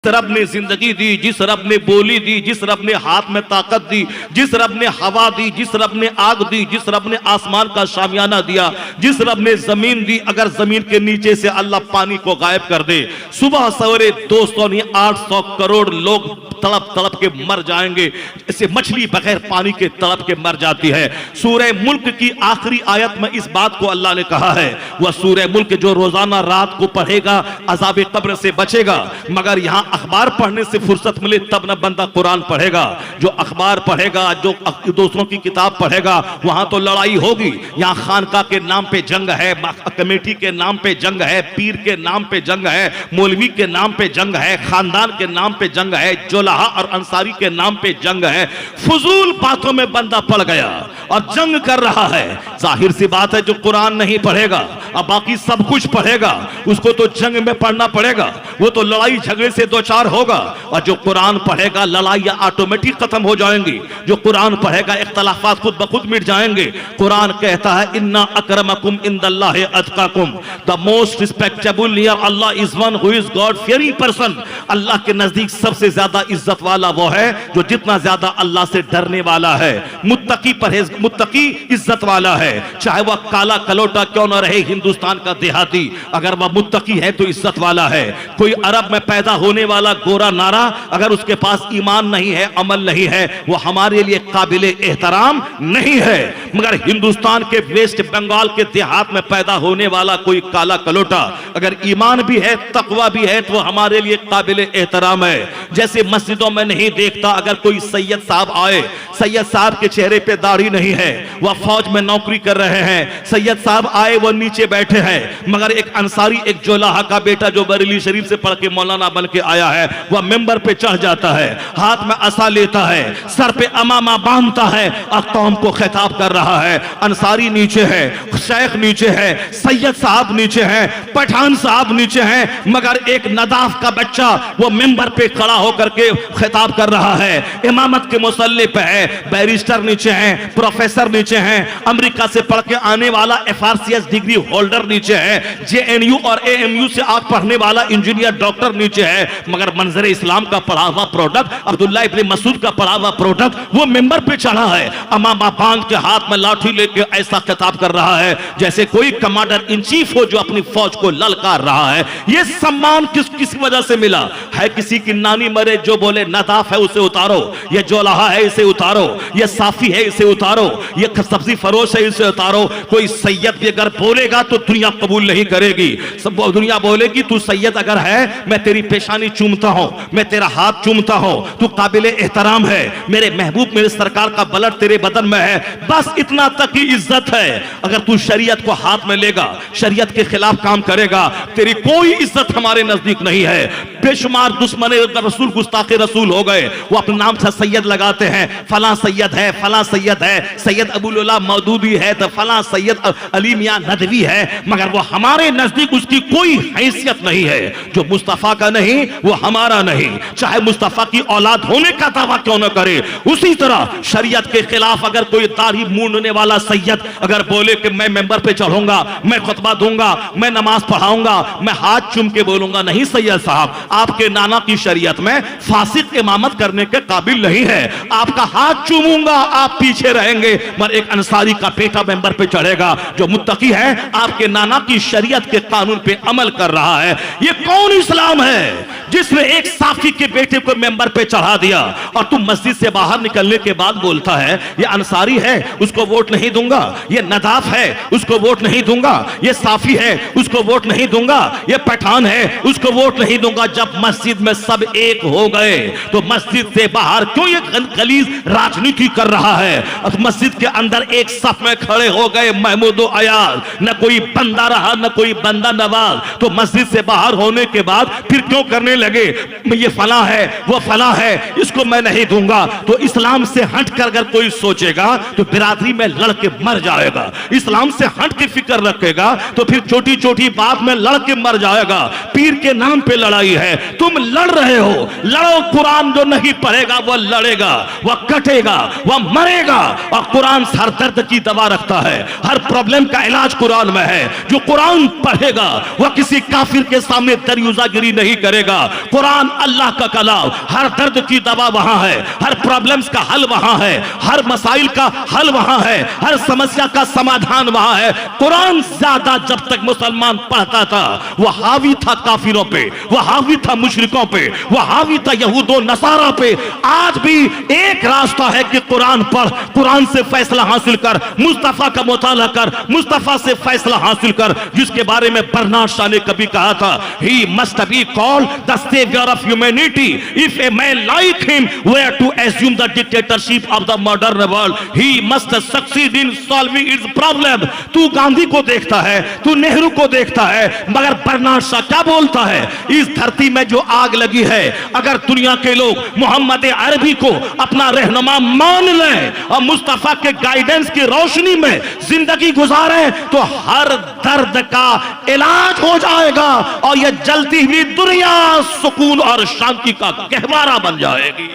रब ने जिंदगी दी, जिस रब ने बोली दी, जिस रब ने हाथ में ताकत दी, जिस रब ने हवा दी, जिस रब ने आग दी, जिस रब ने आसमान का शामियाना दिया, जिस रब ने जमीन दी, अगर जमीन के नीचे से अल्लाह पानी को गायब कर दे, सुबह सवेरे 200 नहीं 800 करोड़ लोग तड़प तड़प के मर जाएंगे, जैसे मछली बगैर पानी के तड़प के मर जाती है। सूरह मुल्क की आखिरी आयत में इस बात को अल्लाह ने कहा है, वह सूरह मुल्क जो रोजाना रात को पढ़ेगा अज़ाब कब्र से बचेगा। मगर यहाँ अखबार पढ़ने से फुर्सत मिले तब न बंदा कुरान पढ़ेगा। जो अखबार पढ़ेगा, जो दूसरों की किताब पढ़ेगा, वहां तो लड़ाई होगी। यहाँ खानका के नाम पे जंग है, कमेटी के नाम पे जंग है, पीर के नाम पे जंग है, मौलवी के नाम पे जंग है, खानदान के नाम पे जंग है, जोलाहा और अंसारी के नाम पे जंग है। फजूल बातों में बंदा पड़ गया और जंग कर रहा है। जाहिर सी बात है जो कुरान नहीं पढ़ेगा और बाकी सब कुछ पढ़ेगा उसको तो जंग में पढ़ना पड़ेगा, वो तो लड़ाई झगड़े से दो चार होगा। और जो कुरान पढ़ेगा लड़ाइयां ऑटोमेटिक खत्म हो जाएंगी। जो कुरान पढ़ेगा इख्तलाफात खुद ब खुद मिट जाएंगे। कुरान कहता है इन्ना अकरमकुम इंदल्लाहि अतकाकुम, the most respectable near Allah is one who is God fearing person. अल्लाह के नजदीक सबसे ज्यादा इज्जत वाला वो है जो जितना ज्यादा अल्लाह से डरने वाला है। मुत्तकी इज्जत वाला है, चाहे वह काला कलोटा क्यों ना रहे, हिंदुस्तान का देहाती, अगर वह मुत्तकी है तो इज्जत वाला है। कोई अरब में पैदा होने वाला गोरा नारा अगर उसके पास ईमान नहीं है, अमल नहीं है, वो हमारे लिए काबिल एहतराम नहीं है। मगर हिंदुस्तान के वेस्ट बंगाल के देहात में पैदा होने वाला कोई काला कलोटा अगर ईमान भी है, तकवा भी है, तो हमारे लिए काबिल एहतराम है। जैसे मस्जिदों में नहीं देखता अगर कोई सैयद साहब आए, सैयद साहब के चेहरे पे दाढ़ी नहीं है, वह फौज में नौकरी कर रहे हैं, सैयद साहब आए वो नीचे बैठे हैं, मगर एक अंसारी, एक जोलाहा का बेटा जो बरेली शरीफ से पढ़ के मौलाना बन के आया है, वह मेंबर पे चढ़ जाता है, हाथ में असा लेता है, सर पे अमामा बांधता है और कौम को खिताब कर रहा है। अंसारी नीचे है, शेख नीचे है, सैयद साहब नीचे है, पठान साहब नीचे है, मगर एक नदाफ का बच्चा वो मेंबर पे खड़ा होकर के खिताब कर रहा है, इमामत के मुसल्ले पे है। बैरिस्टर नीचे है, प्रोफेसर नीचे है, अमेरिका से पढ़ के आने वाला FRCS डिग्री होल्डर नीचे है, JNU और AMU से आग पढ़ने वाला इंजीनियर डॉक्टर नीचे है, मगर मंजर इस्लाम का पढ़ा हुआ प्रोडक्ट, अब्दुल्ला इब्न मसूद का पढ़ा हुआ प्रोडक्ट वो मेंबर पे चढ़ा है, अमामा बांध के हाथ में लाठी लेके ऐसा खिताब कर रहा है जैसे कोई कमांडर इन चीफ हो जो अपनी फौज को ललकार रहा है। ये सम्मान किस वजह से मिला है? किसी की नानी मरे जो बोले नदाफ है उसे उतारो, ये जोलाहा है इसे उतारो, ये साफी है इसे उतारो, ये सब्जी फरोश है इसे उतारो। कोई सैयद भी अगर बोलेगा तो दुनिया कबूल नहीं करेगी। सब दुनिया बोलेगी तू सैयद अगर है मैं तेरी पेशानी चूमता हूं, मैं तेरा हाथ चूमता हूं, तू काबिल एहतराम है, मेरे महबूब मेरे सरकार का ब्लड तेरे बदन में है, बस इतना तक ही इज्जत है। अगर तू शरीयत को हाथ में लेगा, शरीयत के खिलाफ काम करेगा, तेरी कोई इज्जत हमारे नजदीक नहीं है। बेशुमार दुश्मन रसूल गुस्ताखे रसूल हो गए, वो अपने नाम से सैयद लगाते हैं, फला सैयद है, फला सैयद है, सैयद अबुल मौदूदी है तो फला सैयद अली मियां नदवी है, मगर वो हमारे नजदीक उसकी कोई हैसियत नहीं है। जो मुस्तफा का नहीं वो हमारा नहीं, चाहे मुस्तफा की औलाद होने का दावा क्यों न करे। उसी तरह शरीयत के खिलाफ अगर कोई दाढ़ी मूंढने वाला सैयद अगर बोले कि मैं मेंबर पे चढ़ूंगा, मैं खुतबा दूंगा, मैं नमाज पढ़ाऊंगा, मैं हाथ चूम के बोलूंगा, नहीं सैयद साहब, आपके नाना की शरीयत में फासिक इमामत करने के काबिल नहीं है। आपका हाथ चूमूंगा, आप पीछे रहेंगे, मगर एक अंसारी का बेटा मेंबर पे चढ़ेगा जो मुत्तकी है, आपके नाना की शरीयत के कानून पे अमल कर रहा है। ये कौन इस्लाम है जिसने एक साफी के बेटे को मेंबर पे चढ़ा दिया और तुम मस्जिद से बाहर निकलने के बाद बोलता है ये अंसारी है उसको वोट नहीं दूंगा, ये नदाफ है उसको वोट नहीं दूंगा, ये साफी है उसको वोट नहीं दूंगा, ये पठान है उसको वोट नहीं दूंगा। जब मस्जिद में सब एक हो गए तो मस्जिद से बाहर क्यों ये गलीज राजनीति कर रहा है? और मस्जिद के अंदर एक सफ में खड़े हो गए महमूद अयाज, न कोई बंदा रहा न कोई बंदा नवाज, तो मस्जिद से बाहर होने के बाद फिर क्यों करने लगे ये फला है वो फला है इसको मैं नहीं दूंगा। तो इस्लाम से हटकर अगर कोई सोचेगा तो बिरादरी में लड़ के मर जाएगा। इस्लाम से हट के फिक्र रखेगा तो फिर छोटी छोटी बात में लड़ के मर जाएगा। पीर के नाम पे लड़ाई है, तुम लड़ रहे हो, लड़ो। कुरान जो नहीं पढ़ेगा वह लड़ेगा, वह कटेगा, वह मरेगा। और कुरान हर दर्द की दवा रखता है, हर प्रॉब्लम का इलाज कुरान में है। जो कुरान पढ़ेगा वह किसी काफिर के सामने दरियुजागिरी नहीं करेगा, कुरान अल्लाह का कलाम, हर दर्द की दवा वहां है, हर प्रॉब्लम्स का हल वहां है, हर मसाइल का हल वहां है, हर समस्या का समाधान वहां है। कुरान ज्यादा जब तक मुसलमान पढ़ता था वह हावी था काफिरों पे, वह हावी था मुशरिकों पे, वह हावी था यहूदो नसारा पे। आज भी एक रास्ता है कि कुरान पढ़, कुरान से फैसला हासिल कर, मुस्तफा का मुताला कर, मुस्तफा से फैसला हासिल कर, जिसके बारे में बर्नार्ड शॉ ने कभी कहा था, he must be called the savior of humanity. If a man like him were to assume the dictatorship of the modern world, he must succeed in solving its problem. तू गांधी को देखता है, तू नेहरू को देखता है, मगर बर्नार्ड शॉ क्या बोलता है? इस धरती में जो आग लगी है, अगर दुनिया के लोग मोहम्मद अरबी को अपना रहनुमा मान लें और मुस्तफा के गाइडेंस की रोशनी में जिंदगी गुजारें तो हर दर्द का इलाज हो जाएगा और यह जलती हुई दुनिया सुकून और शांति का गहवारा बन जाएगी।